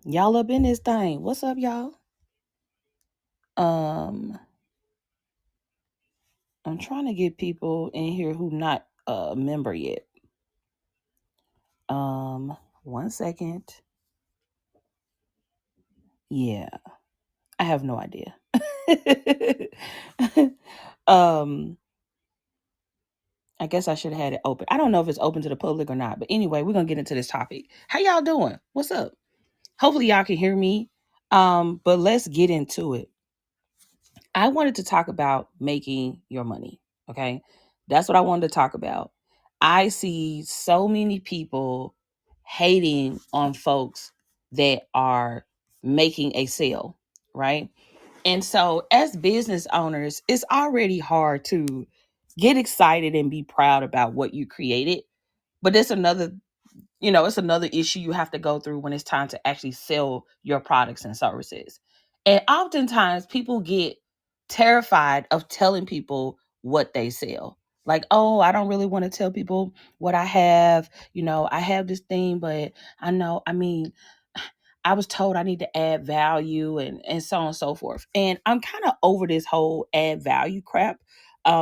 Y'all up in this thing. What's up, y'all? Um, I'm trying to get people in here who not a member yet. Um, 1 second. Yeah, I have no idea. um, I guess I should have had it open. I don't know if it's open to the public or not, but anyway, we're gonna get into this topic. How y'all doing? What's up? Hopefully y'all can hear me. But let's get into it. I wanted to talk about making your money. Okay. That's what I wanted to talk about. I see so many people hating on folks that are making a sale, right? And so, as business owners, it's already hard to get excited and be proud about what you created. But it's another issue you have to go through when it's time to actually sell your products and services. And oftentimes people get terrified of telling people what they sell. Like, oh, I don't really want to tell people what I have. I have this thing, but I was told I need to add value and so on and so forth. And I'm kind of over this whole add value crap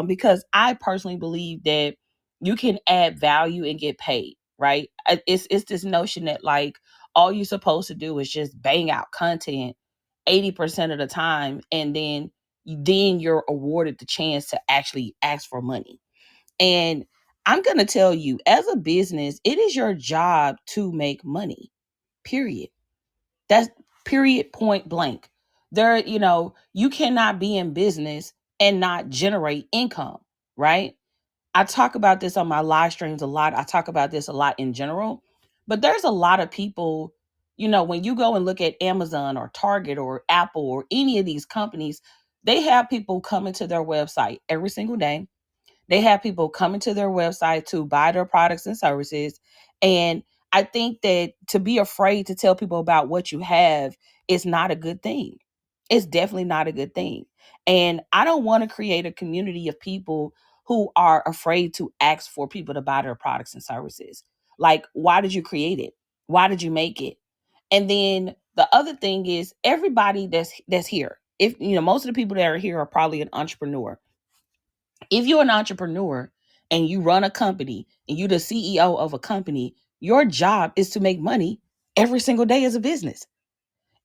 because I personally believe that you can add value and get paid, right? It's this notion that like all you're supposed to do is just bang out content 80% of the time, and then you're awarded the chance to actually ask for money. And I'm going to tell you, as a business, it is your job to make money. Period. That's period, point blank. You cannot be in business and not generate income, right? I talk about this on my live streams a lot. I talk about this a lot in general. But there's a lot of people, when you go and look at Amazon or Target or Apple or any of these companies, they have people coming to their website every single day. They have people coming to their website to buy their products and services. And I think that to be afraid to tell people about what you have is not a good thing. It's definitely not a good thing. And I don't want to create a community of people who are afraid to ask for people to buy their products and services. Like, why did you create it? Why did you make it? And then the other thing is everybody that's here. If most of the people that are here are probably an entrepreneur. If you're an entrepreneur and you run a company and you're the CEO of a company, your job is to make money every single day as a business.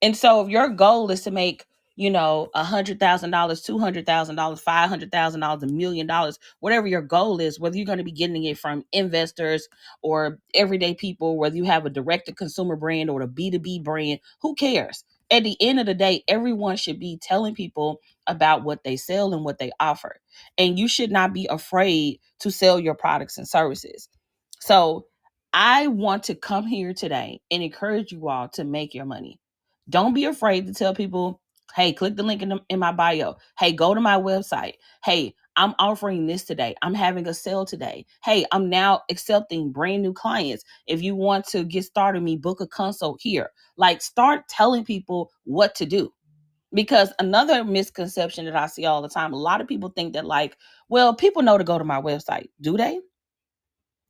And so if your goal is to make, $100,000, $200,000, $500,000, $1 million, whatever your goal is, whether you're going to be getting it from investors or everyday people, whether you have a direct to consumer brand or a B2B brand, who cares? At the end of the day, everyone should be telling people about what they sell and what they offer. And you should not be afraid to sell your products and services. So I want to come here today and encourage you all to make your money. Don't be afraid to tell people, hey, click the link in my bio. Hey, go to my website. Hey, I'm offering this today. I'm having a sale today. Hey, I'm now accepting brand new clients. If you want to get started, me book a consult here. Like, start telling people what to do. Because another misconception that I see all the time, a lot of people think that, like, well, people know to go to my website. Do they?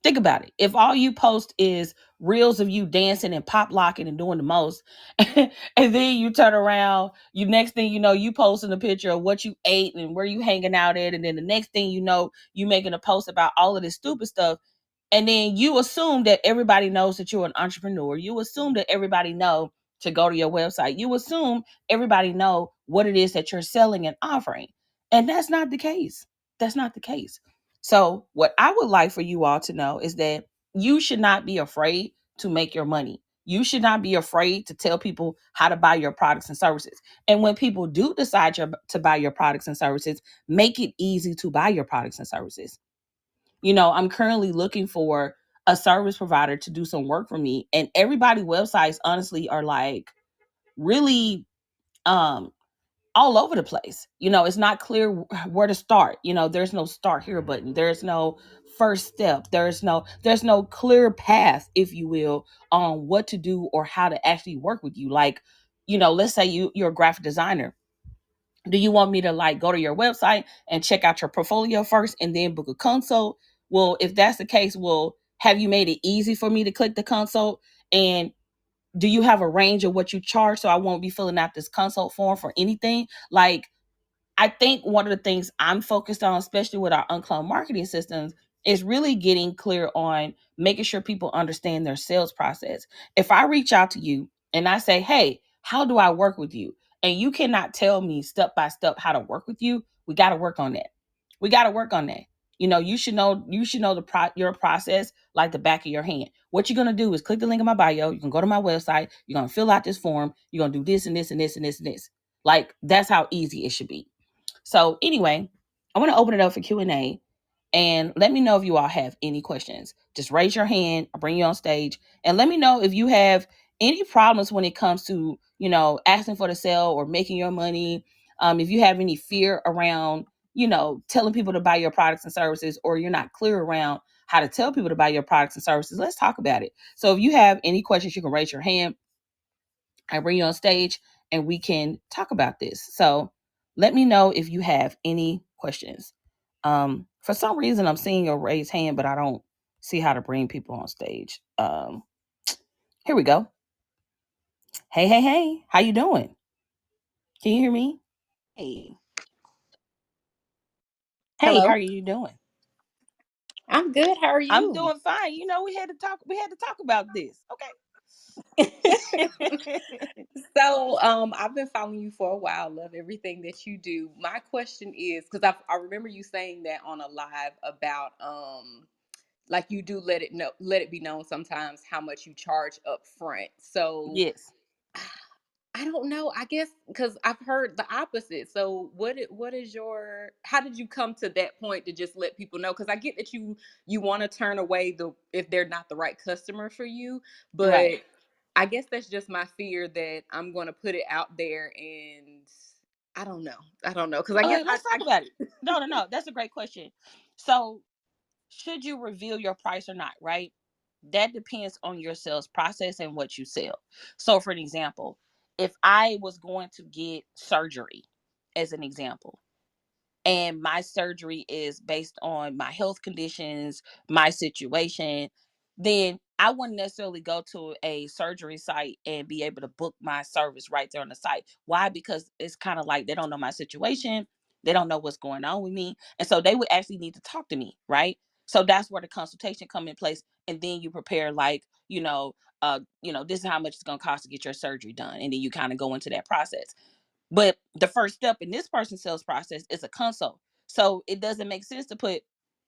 Think about it. If all you post is reels of you dancing and pop locking and doing the most, and then you turn around, you next thing you know, you posting a picture of what you ate and where you hanging out at, and then the next thing you know, you making a post about all of this stupid stuff, and then you assume that everybody knows that you're an entrepreneur. You assume that everybody know to go to your website. You assume everybody know what it is that you're selling and offering, and that's not the case. That's not the case. So, what I would like for you all to know is that you should not be afraid to make your money. You should not be afraid to tell people how to buy your products and services. And when people do decide to buy your products and services, make it easy to buy your products and services. I'm currently looking for a service provider to do some work for me, and everybody websites honestly are like really um all over the place. It's not clear where to start. There's no start here button. There's no first step. There's no clear path, if you will, on what to do or how to actually work with you. Like, let's say you're a graphic designer. Do you want me to like go to your website and check out your portfolio first and then book a consult? Well, if that's the case, well, have you made it easy for me to click the consult? And do you have a range of what you charge so I won't be filling out this consult form for anything? Like, I think one of the things I'm focused on, especially with our UnCloned marketing systems, is really getting clear on making sure people understand their sales process. If I reach out to you and I say, hey, how do I work with you? And you cannot tell me step by step how to work with you, we got to work on that. We got to work on that. You should know your process like the back of your hand. What you're going to do is click the link in my bio. You can go to my website. You're going to fill out this form. You're going to do this and this and this and this and this. Like, that's how easy it should be. So anyway, I want to open it up for Q&A, and let me know if you all have any questions. Just raise your hand. I'll bring you on stage, and let me know if you have any problems when it comes to, asking for the sale or making your money. If you have any fear around, telling people to buy your products and services, or you're not clear around how to tell people to buy your products and services, let's talk about it. So if you have any questions, you can raise your hand. I bring you on stage and we can talk about this. So let me know if you have any questions. For some reason, I'm seeing your raised hand, but I don't see how to bring people on stage. Here we go. Hey, hey, hey, how you doing? Can you hear me? Hey, hey, how Hello. are you doing? I'm good. How are I'm you? doing fine. We had to talk. We had to talk about this. Okay. I've been following you for a while. Love everything that you do. My question is, because I remember you saying that on a live about like you do let it be known sometimes how much you charge up front. So Yes. I don't know. I guess because I've heard the opposite. So what is your, how did you come to that point to just let people know? Because I get that you want to turn away the if they're not the right customer for you, but Right. I guess that's just my fear that I'm going to put it out there and I don't know. I don't know because I guess Let's talk about it. No, no, no. That's a great question. So, should you reveal your price or not, right? That depends on your sales process and what you sell. So, for an example, if I was going to get surgery, as an example, and my surgery is based on my health conditions, my situation, then I wouldn't necessarily go to a surgery site and be able to book my service right there on the site. Why? Because it's kind of like they don't know my situation, they don't know what's going on with me, and so they would actually need to talk to me, right? So that's where the consultation come in place, and then you prepare like, this is how much it's going to cost to get your surgery done, and then you kind of go into that process. But the first step in this person's sales process is a consult. So it doesn't make sense to put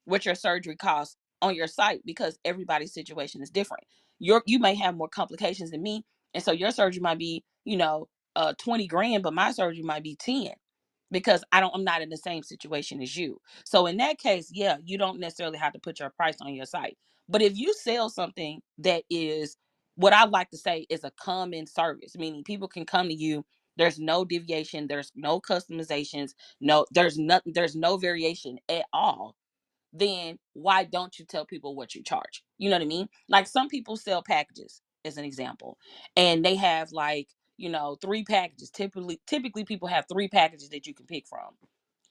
what your surgery costs on your site because everybody's situation is different. You may have more complications than me, and so your surgery might be, 20 grand, but my surgery might be 10 because I'm not in the same situation as you. So in that case, yeah, you don't necessarily have to put your price on your site. But if you sell something that is what I like to say is a common service, meaning people can come to you, there's no deviation, there's no customizations, there's no variation at all, then why don't you tell people what you charge? You know what I mean? Like, some people sell packages, as an example, and they have like, three packages. Typically people have three packages that you can pick from.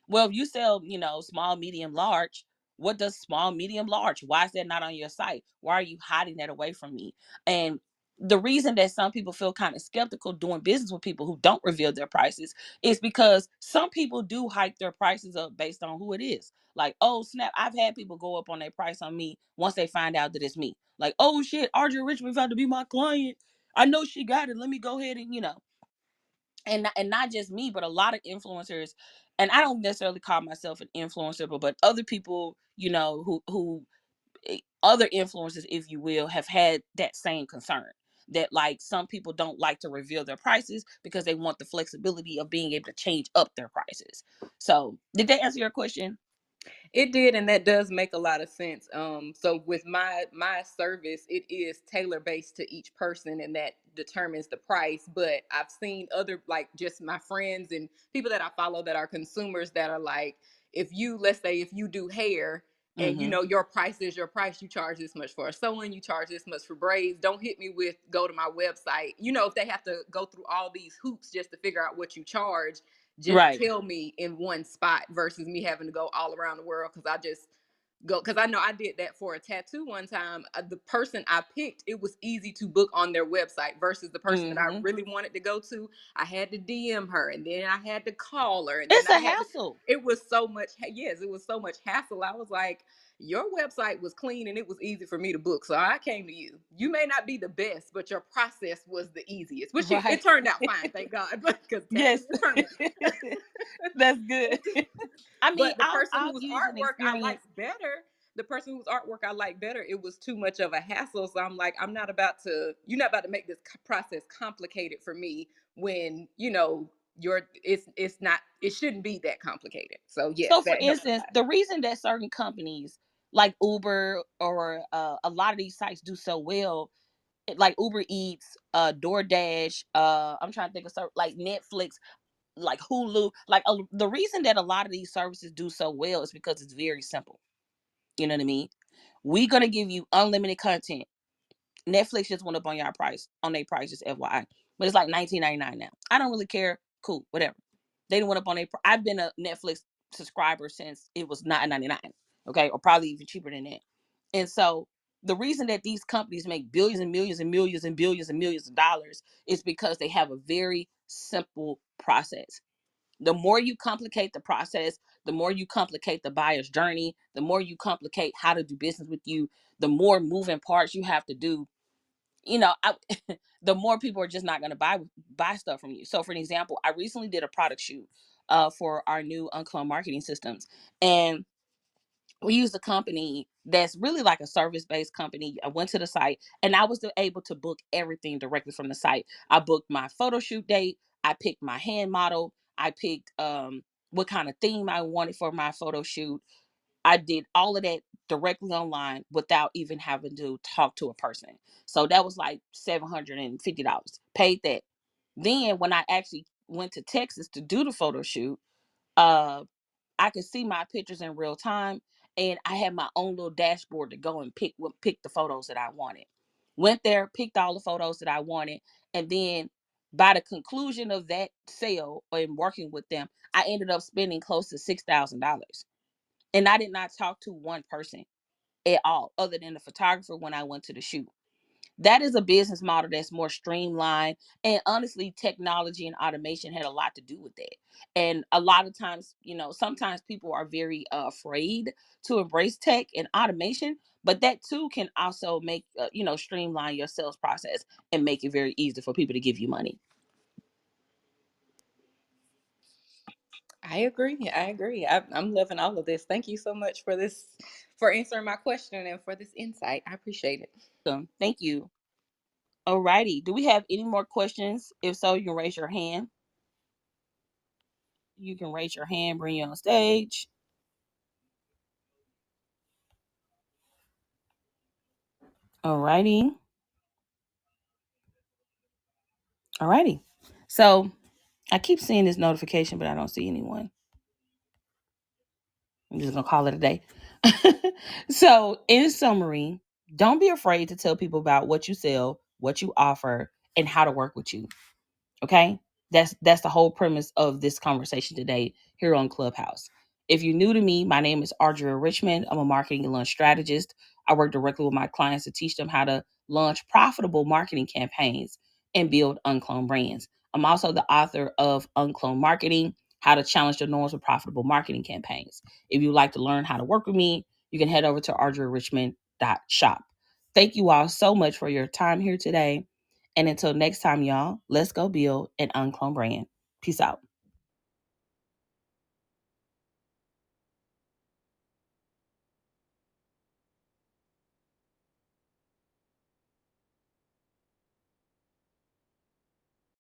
Well, if you sell, small, medium, large, what does small, medium, large? Why is that not on your site? Why are you hiding that away from me? And the reason that some people feel kind of skeptical doing business with people who don't reveal their prices is because some people do hike their prices up based on who it is. Like, oh snap, I've had people go up on their price on me once they find out that it's me. Like, oh shit, Audria Richmond found to be my client. I know she got it. Let me go ahead and, and not just me, but a lot of influencers. And I don't necessarily call myself an influencer, but other people, who other influencers, if you will, have had that same concern, that like some people don't like to reveal their prices because they want the flexibility of being able to change up their prices. So did that answer your question? It did, and that does make a lot of sense. So with my service, it is tailor based to each person, and that determines the price. But I've seen other, like just my friends and people that I follow that are consumers that are like, if you, let's say, if you do hair. And Mm-hmm. your price is your price. You charge this much for a sew-in. You charge this much for braids. Don't hit me with go to my website. If they have to go through all these hoops just to figure out what you charge, just Right. tell me in one spot versus me having to go all around the world because go, because I know I did that for a tattoo one time. The person I picked, it was easy to book on their website versus the person that I really wanted to go to. I had to DM her, and then I had to call her, and then It's I a had to. hassle. It was so much. Yes, it was so much hassle. I was like, your website was clean and it was easy for me to book, so I came to you. You may not be the best, but your process was the easiest, which Right. it turned out fine, thank God, because tattoos Yes. are permanent. That's good. I mean, But the person I'll whose use an artwork I experience. liked better, the person whose artwork I liked better, it was too much of a hassle. So I'm like, you're not about to make this process complicated for me when, it shouldn't be that complicated. So yes, So, for that helped a instance, lot. the reason that certain companies like Uber or a lot of these sites do so well, like Uber Eats, DoorDash, I'm trying to think of like Netflix, like Hulu, like the reason that a lot of these services do so well is because it's very simple. You know what I mean? We're gonna give you unlimited content. Netflix just went up on your price, on their price, just FYI. But it's like $19.99 now. I don't really care. Cool, whatever. They didn't went up on their. I've been a Netflix subscriber since it was $9.99. Okay, or probably even cheaper than that. And so the reason that these companies make billions and millions and millions and billions and millions of dollars is because they have a very simple process. The more you complicate the process, the more you complicate the buyer's journey, the more you complicate how to do business with you, the more moving parts you have to do, the more people are just not going to buy stuff from you. So, for an example, I recently did a product shoot for our new UnCloned marketing systems, and we used a company that's really like a service-based company. I went to the site and I was able to book everything directly from the site. I booked my photo shoot date. I picked my hand model. I picked what kind of theme I wanted for my photo shoot. I did all of that directly online without even having to talk to a person. So that was like $750. Paid that. Then when I actually went to Texas to do the photo shoot, uh I could see my pictures in real time, and I had my own little dashboard to go and pick the photos that I wanted. Went there, picked all the photos that I wanted, and then by the conclusion of that sale and working with them, I ended up spending close to $6,000. And I did not talk to one person at all, other than the photographer when I went to the shoot. That is a business model that's more streamlined. And honestly, technology and automation had a lot to do with that. And a lot of times, sometimes people are very afraid to embrace tech and automation, but that too can also make, streamline your sales process and make it very easy for people to give you money. I agree. I agree. I'm loving all of this. Thank you so much for answering my question and for this insight. I appreciate it. So thank you. Alrighty. Do we have any more questions? If so, you can raise your hand. You can raise your hand, bring you on stage. Alrighty. Alrighty. So I keep seeing this notification, but I don't see anyone. I'm just gonna call it a day. So, in summary, don't be afraid to tell people about what you sell, what you offer, and how to work with you. Okay, that's the whole premise of this conversation today here on Clubhouse. If you're new to me, my name is Audria Richmond. I'm a marketing and launch strategist. I work directly with my clients to teach them how to launch profitable marketing campaigns and build uncloned brands. I'm also the author of Uncloned Marketing: How to Challenge the Norms with Profitable Marketing Campaigns. If you'd like to learn how to work with me, you can head over to audriarichmond.shop. Thank you all so much for your time here today. And until next time, y'all, let's go build an uncloned brand. Peace out.